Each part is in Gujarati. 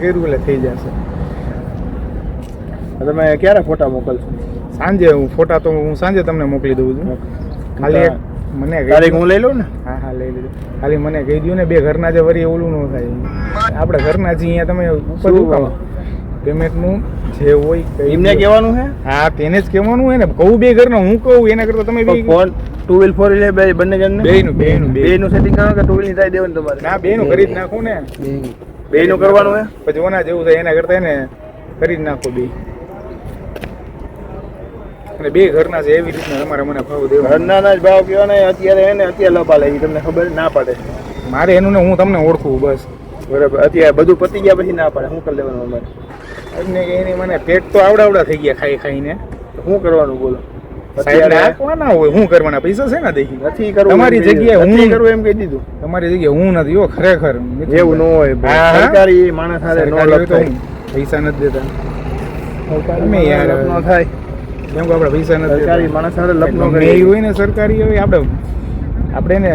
કર્યું એટલે થઈ જશે. તમે ક્યારે ફોટા મોકલશો? સાંજે હું ફોટા તો હું સાંજે તમને મોકલી દઉં છું. ખાલી એક મને તારીખ હું લઈ લઉં ને? હા હા લઈ લેજો. ખાલી મને કહી દઉં ને બે ઘરના જે વરી ઓલું ન થાય. આપણે ઘરના જ અહીંયા તમે ઉપર ઉકાવો પેમેન્ટનું જે હોય એમને કહેવાનું છે. હા તેને જ કહેવાનું હોય ને. કહું બે ઘરના હું કહું એના કરતા તમે બે ફોન 2 વ્હીલ 4 વ્હીલ બે બંને જણને બેનું સેટિંગ કરો કે 2 વ્હીલ ની થાય દેવાનું તમારે? ના બેનું કરી જ નાખું ને. બેનું કરવાનું હે પછી ઓના જેવું થાય એના કરતા એને કરી જ નાખો બે. અને બે ઘરના છે એવી રીતના તમારે મને ભાવ દેવા. ઘરના ના જ ભાવ કયો ને અત્યારે એને અત્યારે લપા લે તમને ખબર ના પડે. મારે એનું ને હું તમને ઓળખું બસ. બરાબર. અત્યારે બધું પતી ગયા પછી ના પડે. શું કરી લેવાનું અમારે? અને એની મને પેટ તો આવડા થઈ ગયા ખાઈ ખાઈને. શું કરવાનું બોલો? નાખવાના હોય શું કરવાના? પૈસા છે ને દેખી નથી કરવું. તમારી જગ્યાએ હું કરવું એમ કહી દીધું. તમારી જગ્યાએ હું નથી. યો ખરેખર એવું ન હોય. સરકારી માણસ હારે નો લખાય. પૈસા નથી દેતા તમે યાર ન થાય. કેમ કે આપણે પૈસા નથી સરકારી માણસ હારે લપ ન કરે હોય ને. સરકારી હોય આપણે એને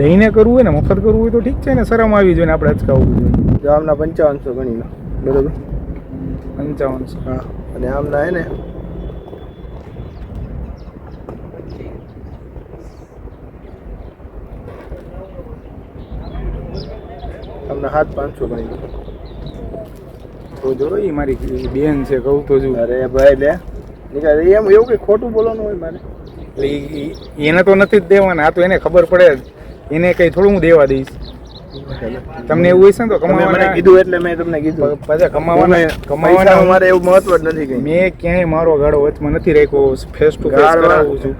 દઈને કરવું હોય ને મફત કરવું હોય તો ઠીક છે ને. શરમ આવી જોઈએ ને આપણે અચકાવવું જોઈએ. જો આમના 5500 ગણી લો. બરોબર 5500. હા. અને આમના હે ને તમને 7500 ગણી લો. તો જો એ મારી બેન છે કહું તો જો. અરે ભાઈ લે નીકળ એમ એવું કઈ ખોટું બોલવાનું હોય મારે? એટલે એને તો નથી જ દેવાના. આ તો એને ખબર પડે એને કઈ થોડું હું દેવા દઈશ. તમને એવું હશે ને તો કમાવાના કીધું એટલે મેં તમને કીધું. પાછા કમાવાના મારે એવું મહત્વ જ નથી કઈ. મેં ક્યાંય મારો ગાળો વચમાં નથી રાખ્યો. ફેસ ટુ ફેસ કરાવું છું.